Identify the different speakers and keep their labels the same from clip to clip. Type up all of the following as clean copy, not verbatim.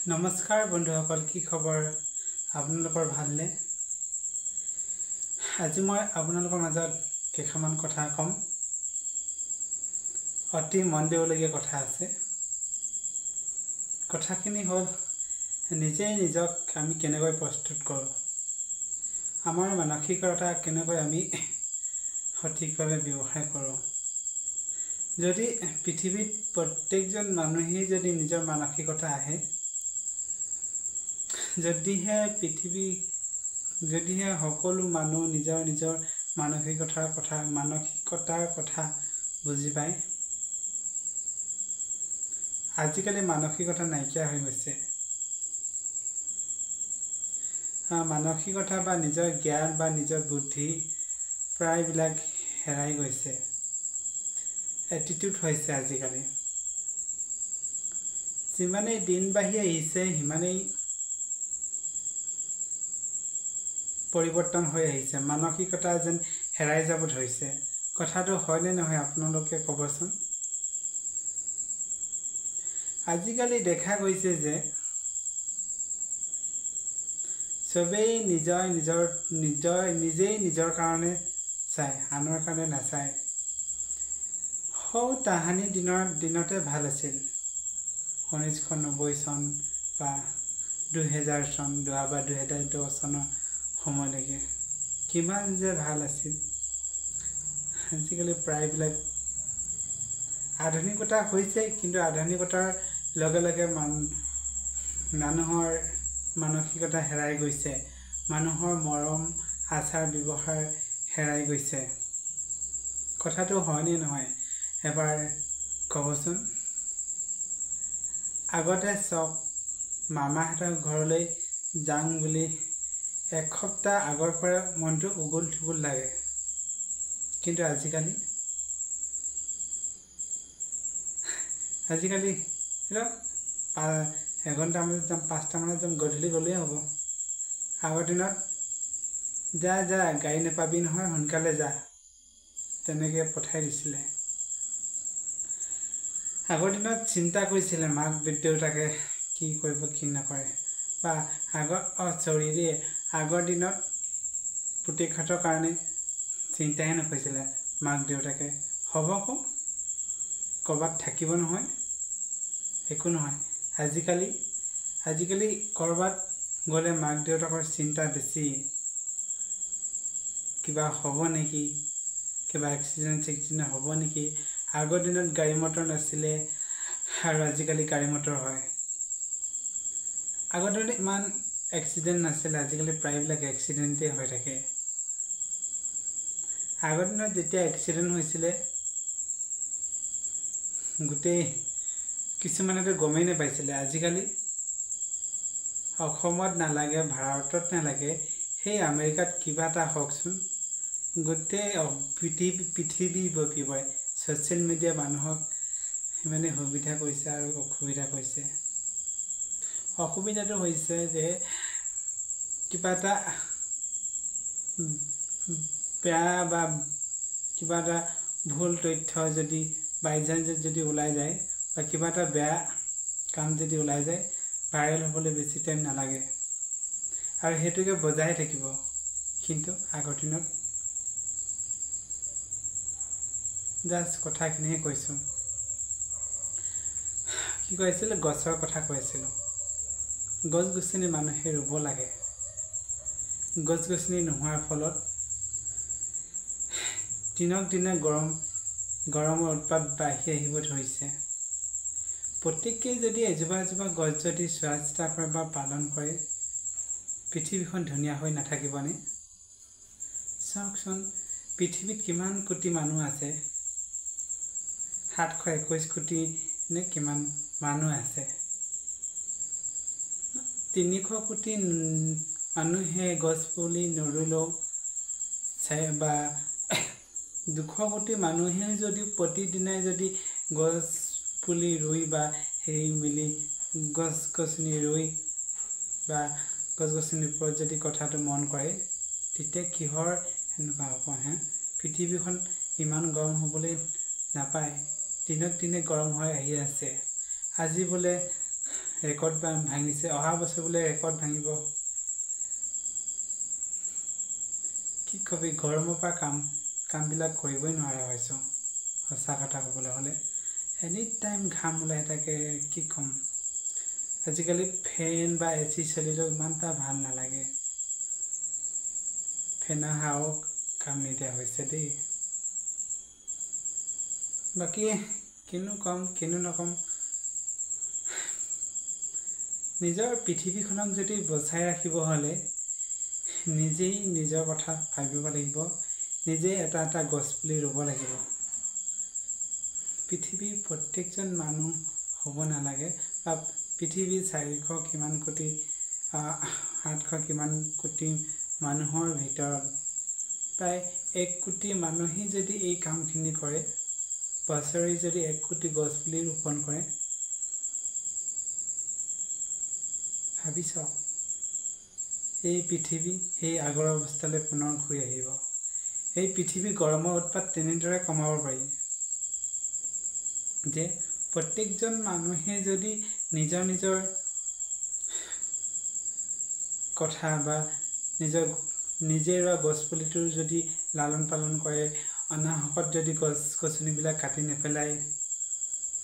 Speaker 1: নমস্কাৰ বন্ধুসকল, কি খবৰ? আপোনালোকৰ ভালনে? আজি মই আপোনালোকৰ মাজত কেইটামান কথা ক'ম। অতি মন দিবলগীয়া কথা আছে। কথাখিনি হ'ল নিজেই নিজক আমি কেনেকৈ প্ৰস্তুত কৰোঁ, আমাৰ মানসিকতা কেনেকৈ আমি সঠিকভাৱে ব্যৱহাৰ কৰোঁ। যদি পৃথিৱীত প্ৰত্যেকজন মানুহেই যদি নিজৰ মানসিকতা আহে, যদিহে সকলো মানুহ নিজৰ নিজৰ মানসিকতাৰ কথা বুজি পায়। আজিকালি মানসিকতা নাইকিয়া হৈ গৈছে। মানসিকতা বা নিজৰ জ্ঞান বা নিজৰ বুদ্ধি প্ৰায়বিলাক হেৰাই গৈছে। এটিটিউড হৈছে আজিকালি। যিমানেই দিন বাঢ়ি আহিছে সিমানেই পৰিৱৰ্তন হৈ আহিছে। মানসিকতা যেন হেৰাই যাব ধৰিছে। কথাটো হয়নে নহয় আপোনালোকে ক'বচোন। আজিকালি দেখা গৈছে যে চবেই নিজেই নিজৰ কাৰণে চায়, আনৰ কাৰণে নাচায়। তাহানি দিনতে ভাল আছিল। 1990 চন বা 2000 চন বা 2010 চনৰ সময়লৈকে কিমান যে ভাল আছিল। আজিকালি প্ৰায়বিলাক আধুনিকতা হৈছে, কিন্তু আধুনিকতাৰ লগে লগে মানুহৰ মানসিকতা হেৰাই গৈছে। মানুহৰ মৰম আচাৰ ব্যৱহাৰ হেৰাই গৈছে। কথাটো হয়নে নহয় এবাৰ ক'বচোন। আগতে চাওক, মামাহঁতৰ ঘৰলৈ যাওঁ বুলি এসপ্তাহ আগৰ পৰা মনটো উগুল থুগুল লাগে। কিন্তু আজিকালি এঘণ্টামানত যাম, 5টা মানত যাম, গধূলি গ'লেই হ'ব। আগৰ দিনত যা গাড়ী নাপাবি নহয়, সোনকালে যা, তেনেকৈ পঠাই দিছিলে। আগৰ দিনত চিন্তা কৰিছিলে মাক দেউতাকে কি কৰিব কি নকৰে। বা আগৰ দিনত পুতেকহঁতৰ কাৰণে চিন্তাহে নকৰিছিলে মাক দেউতাকে। হ'ব ক'ৰবাত থাকিব নহয়, একো নহয়। আজিকালি ক'ৰবাত গ'লে মাক দেউতাকৰ চিন্তা বেছি। কিবা হ'ব নেকি, কিবা এক্সিডেণ্ট হ'ব নেকি। আগৰ দিনত গাড়ী মটৰ নাছিলে আৰু আজিকালি গাড়ী মটৰ হয়। আগৰ দিনত ইমান এক্সিডেণ্ট নাছিলে, আজিকালি প্ৰায়বিলাক এক্সিডেণ্টেই হৈ থাকে। আগৰ দিনত যেতিয়া এক্সিডেণ্ট হৈছিলে কিছুমানেতো গমেই নাপাইছিলে। আজিকালি অসমত নালাগে, ভাৰতত নালাগে, সেই আমেৰিকাত কিবা এটা হওকচোন, গোটেই পৃথিৱী বকিবই। ছ'চিয়েল মিডিয়া মানুহক সিমানে সুবিধা কৰিছে আৰু অসুবিধা কৰিছে। অসুবিধাটো হৈছে যে কিবা এটা বেয়া বা কিবা এটা ভুল তথ্য যদি বাইচাঞ্চ যদি ওলাই যায়, বা কিবা এটা বেয়া কাম যদি ওলাই যায়, ভাইৰেল হ'বলৈ বেছি টাইম নালাগে আৰু সেইটোকে বজাই থাকিব। কিন্তু আগৰ দিনত জাষ্ট কথাখিনিহে কৈছোঁ। কি কৈ আছিলোঁ? গছৰ কথা কৈ আছিলোঁ। গছ গছনি মানুহে ৰুব লাগে। গছ গছনি নোহোৱাৰ ফলত দিনক দিনে গৰমৰ উৎপাত বাঢ়ি আহিব ধৰিছে। প্ৰত্যেকেই যদি এজোপা এজোপা গছ যদি চোৱা চিতা কৰে বা পালন কৰে, পৃথিৱীখন ধুনীয়া হৈ নাথাকিবনে? চাওকচোন, পৃথিৱীত কিমান কোটি মানুহ আছে? 721 কোটি নে কিমান মানুহ আছে। 300 কোটি মানুহে গছ পুলি নৰুলেও বা 200 কোটি মানুহেও যদি প্ৰতিদিনাই যদি গছ পুলি ৰুই বা গছ গছনি ৰুই বা গছ গছনিৰ ওপৰত যদি কথাটো মন কৰে, তেতিয়া কিহৰ এনেকুৱা হ'ব পৃথিৱীখন ইমান গৰম হ'বলৈ নাপায়। দিনক দিনে গৰম হৈ আহি আছে। আজি বোলে ৰেকৰ্ড ভাঙিছে, অহা বছৰ বোলে ৰেকৰ্ড ভাঙিব। কি কবি, গৰমৰ পৰা কামবিলাক কৰিবই নোৱাৰা হৈছোঁ সঁচা কথা ক'বলৈ হ'লে। এনি টাইম ঘাম ওলাই থাকে, কি ক'ম। আজিকালি ফেন বা AC চলিলেও ইমান এটা ভাল নালাগে। ফেনৰ হাৱাও কাম নিদিয়া হৈছে দেই। বাকী কিনো ক'ম কিনো নক'ম, নিজৰ পৃথিৱীখনক যদি বচাই ৰাখিব হ'লে নিজেই নিজৰ কথা ভাবিব লাগিব, নিজেই এটা এটা গছপুলি ৰুব লাগিব। পৃথিৱীৰ প্ৰত্যেকজন মানুহ হ'ব নালাগে, বা পৃথিৱীৰ 400 কিমান কোটি 700 কিমান কোটি মানুহৰ ভিতৰত প্ৰায় 1 কোটি মানুহেই যদি এই কামখিনি কৰে, বছৰি যদি 1 কোটি গছপুলি ৰোপণ কৰে, ভাবি চাওক এই পৃথিৱী সেই আগৰ অৱস্থালৈ পুনৰ ঘূৰি আহিব। এই পৃথিৱীৰ গৰমৰ উৎপাত তেনেদৰে কমাব পাৰি যে প্ৰত্যেকজন মানুহে যদি নিজৰ নিজৰ কথা বা নিজে ৰোৱা গছপুলিটোৰ যদি লালন পালন কৰে, অনাহকত যদি গছ গছনিবিলাক কাটি নেপেলায়,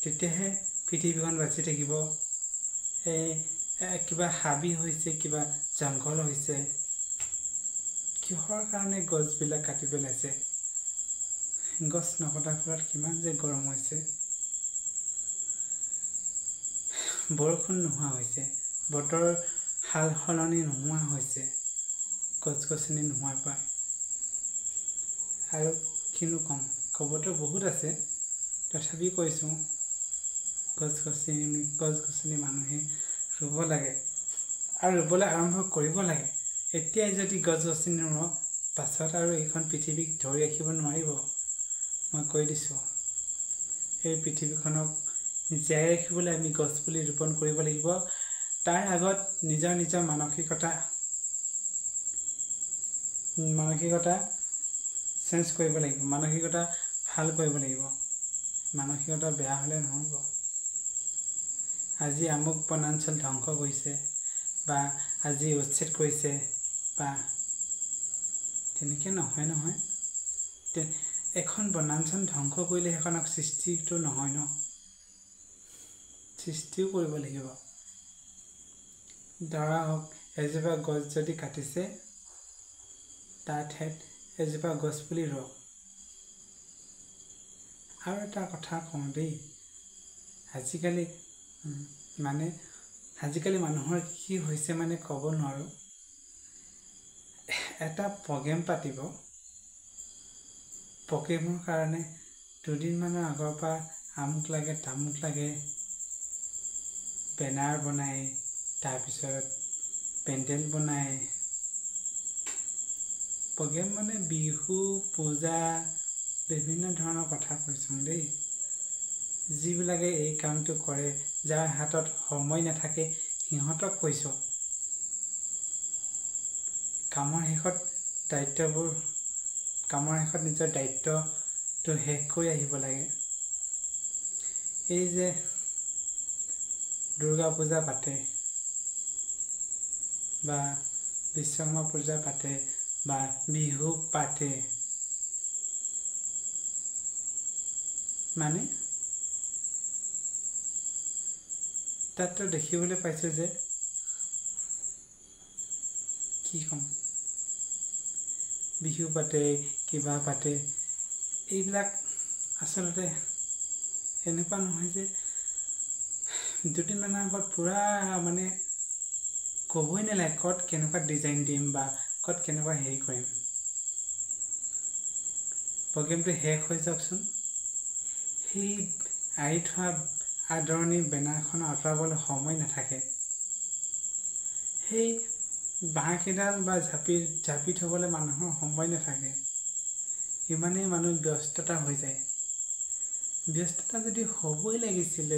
Speaker 1: তেতিয়াহে পৃথিৱীখন বাচি থাকিব। কিবা হাবি হৈছে, কিবা জংঘল হৈছে, কিহৰ কাৰণে গছবিলাক কাটি পেলাইছে? গছ নকটাৰ ফলত কিমান যে গৰম হৈছে, বৰষুণ নোহোৱা হৈছে, বতৰ সাল সলনি নোহোৱা হৈছে গছ গছনি নোহোৱাৰ পৰা। আৰু কিনো ক'ম, ক'বতো বহুত আছে, তথাপি কৈছোঁ গছ গছনি মানুহে ৰুব লাগে আৰু ৰুবলৈ আৰম্ভ কৰিব লাগে। এতিয়াই যদি গছ গছনি ৰুওঁ, পাছত আৰু এইখন পৃথিৱীক ধৰি ৰাখিব নোৱাৰিব। মই কৈ দিছোঁ, এই পৃথিৱীখনক জীয়াই ৰাখিবলৈ আমি গছপুলি ৰোপণ কৰিব লাগিব। তাৰ আগত নিজৰ নিজৰ মানসিকতা চেঞ্জ কৰিব লাগিব, মানসিকতা ভাল কৰিব লাগিব। মানসিকতা বেয়া হ'লে নহ'ব। আজি আমুক বনাঞ্চল ধ্বংস কৰিছে বা আজি উচ্ছেদ কৰিছে, বা তেনেকৈ নহয়। এখন বনাঞ্চল ধ্বংস কৰিলে সেইখনক সৃষ্টিটো নহয় ন, সৃষ্টিও কৰিব লাগিব। ধৰা হওক, এজোপা গছ যদি কাটিছে, তাৰ ঠাইত এজোপা গছপুলি ৰুৱক। আৰু এটা কথা কওঁ দেই, আজিকালি মানুহৰ কি হৈছে মানে ক'ব নোৱাৰোঁ। এটা প্ৰগ্ৰেম পাতিব, প্ৰগ্ৰেমৰ কাৰণে 2 দিনমানৰ আগৰ পৰা আমুক লাগে তামুক লাগে, বেনাৰ বনায়, তাৰপিছত পেণ্ডেল বনায়। প্ৰগ্ৰেম মানে বিহু পূজা বিভিন্ন ধৰণৰ কথা কৈছোঁ দেই। যিবিলাকে এই কামটো কৰে, যাৰ হাতত সময় নাথাকে, সিহঁতক কৈছোঁ কামৰ শেষত নিজৰ দায়িত্বটো শেষ কৰি আহিব লাগে। এই যে দুৰ্গা পূজা পাতে বা বিশ্বকৰ্মা পূজা পাতে বা বিহু পাতে, মানে তাততো দেখিবলৈ পাইছোঁ যে, কি ক'ম, বিহু পাতে, কিবা পাতে, এইবিলাক আচলতে এনেকুৱা নহয় যে 2 দিনমানৰ আগত পূৰা মানে ক'বই নালাগে ক'ত কেনেকুৱা ডিজাইন দিম বা ক'ত কেনেকুৱা হেৰি কৰিম। প্ৰগ্ৰেমটো শেষ হৈ যাওকচোন, সেই আঁৰি থোৱা আদৰণি বেনাৰখন আঁতৰাবলৈ সময় নাথাকে। সেই বাঁহকেইডাল বা জাপি থ'বলৈ মানুহৰ সময় নাথাকে। ইমানেই মানুহ ব্যস্ততা হৈ যায়। ব্যস্ততা যদি হ'বই লাগিছিলে,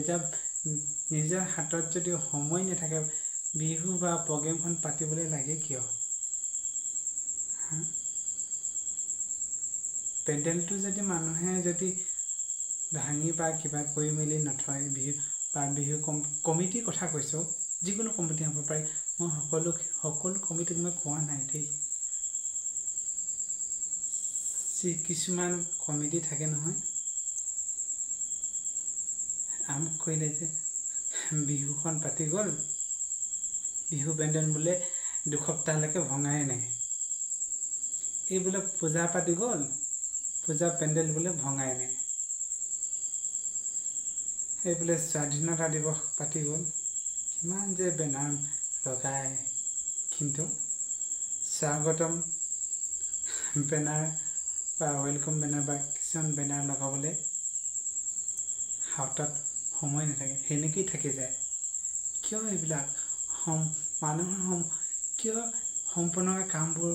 Speaker 1: নিজৰ হাতত যদি সময় নাথাকে, বিহু বা প্ৰগ্ৰেমখন পাতিবলৈ লাগে কিয়? পেণ্ডেলটো যদি মানুহে যদি ভাঙি বা কিবা কৰি মেলি নথয়, বিহু কমিটিৰ কথা কৈছোঁ, যিকোনো কমিটি হ'ব পাৰে মই সকলো কমিটিক মই কোৱা নাই দেই কিছুমান কমিটি থাকে নহয় আমাক কইলে যে বিহুখন পাতি গ'ল বিহু পেণ্ডেল বোলে 2 সপ্তাহলৈকে ভঙাই নাই এই বোলে পূজা পাতি গ'ল পূজা পেণ্ডেল বোলে ভঙাই নাই এই বোলে স্বাধীনতা দিৱস পাতি গ'ল কিমান যে বেনাৰ লগাই কিন্তু স্বাগতম বেনাৰ বা ওয়েলকাম বেনাৰ বা কিছুমান বেনাৰ লগাবলৈ হাতত সময় নাথাকে সেনেকেই থাকি যায় কিয় এইবিলাক মানুহৰ কিয় সম্পূৰ্ণকৈ কামবোৰ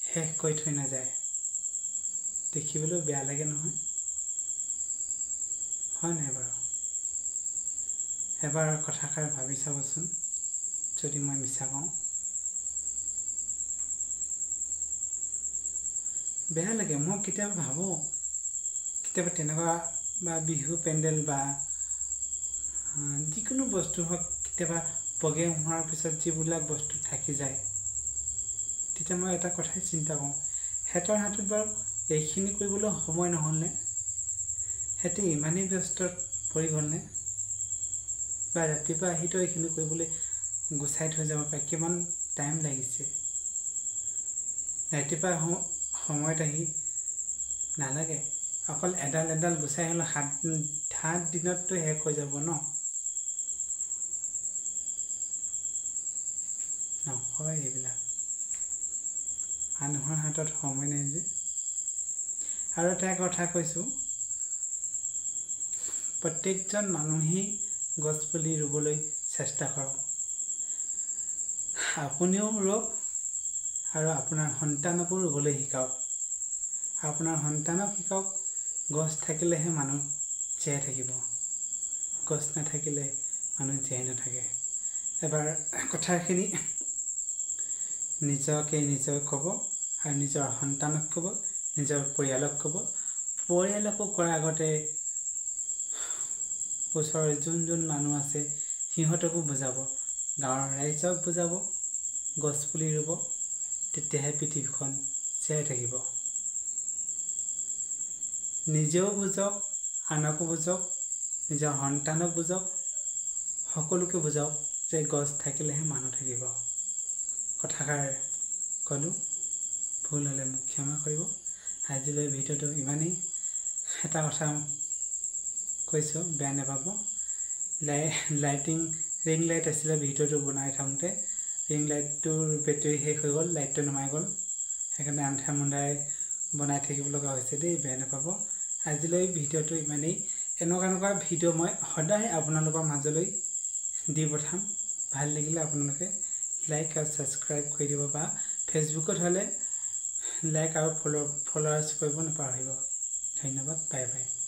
Speaker 1: শেষ কৰি থৈ নাযায় দেখিবলৈ বেয়া লাগে নহয় হয় নাই বাৰু এবাৰ কথাষাৰ ভাবি চাবচোন যদি মই মিছা কওঁ বেয়া লাগে মই কেতিয়াবা ভাবোঁ কেতিয়াবা তেনেকুৱা বা বিহু পেণ্ডেল বা যিকোনো বস্তু হওক কেতিয়াবা প্ৰগ্ৰেম হোৱাৰ পিছত যিবিলাক বস্তু থাকি যায় তেতিয়া মই এটা কথাই চিন্তা কৰোঁ হেতৰ হাতত বাৰু এইখিনি কৰিবলৈ সময় নহ'লনে হেতে ইমানেই ব্যস্ত পৰি গ'লনে বা ৰাতিপুৱা আহিতো এইখিনি কৰিবলৈ গুচাই থৈ যাব পাৰে কিমান টাইম লাগিছে ৰাতিপুৱা সময়ত আহি নালাগে অকল এডাল গুচাই হ'লে 7 দিনততো শেষ হৈ যাব নকয় এইবিলাক মানুহৰ হাতত সময় নাই যে আৰু এটা কথা কৈছোঁ প্ৰত্যেকজন মানুহেই গছপুলি ৰুবলৈ চেষ্টা কৰক আপুনিও ৰুওক আৰু আপোনাৰ সন্তানকো ৰুবলৈ শিকাওক আপোনাৰ সন্তানক শিকাওক গছ থাকিলেহে মানুহ জীয়াই থাকিব গছ নাথাকিলে মানুহ জীয়াই নাথাকে এবাৰ কথাখিনি নিজকে ক'ব আৰু নিজৰ সন্তানক ক'ব নিজৰ পৰিয়ালক ক'ব পৰিয়ালকো কৰাৰ আগতে ওচৰৰ যোন মানুহ আছে সিহঁতকো বুজাব গাঁৱৰ ৰাইজক বুজাব গছপুলি ৰুব তেতিয়াহে পৃথিৱীখন জীয়াই থাকিব নিজেও বুজক আনকো বুজক নিজৰ সন্তানক বুজক সকলোকে বুজাওক যে গছ থাকিলেহে মানুহ থাকিব কথাষাৰ ক'লোঁ ভুল হ'লে মোক ক্ষমা কৰিব আজিলৈ ভিডিঅ'টো ইমানেই এটা কথা কৈছোঁ বেয়া নাপাব ৰিং লাইট আছিলে ভিডিঅ'টো বনাই থাকোঁতে ৰিং লাইটটোৰ বেটেৰী শেষ হৈ গ'ল লাইটটো নুমাই গ'ল সেইকাৰণে আন্ধাৰ মুন্ধাই বনাই থাকিব লগা হৈছে দেই বেয়া নাপাব আজিলৈ ভিডিঅ'টো ইমানেই এনেকুৱা ভিডিঅ' মই সদায় আপোনালোকৰ মাজলৈ দি পঠাম ভাল লাগিলে আপোনালোকে লাইক আৰু ছাবস্ক্ৰাইব কৰি দিব বা ফেচবুকত হ'লে লাইক আৰু ফলোৱাৰ্ছ কৰিব নাপাহৰিব ধন্যবাদ বাই বাই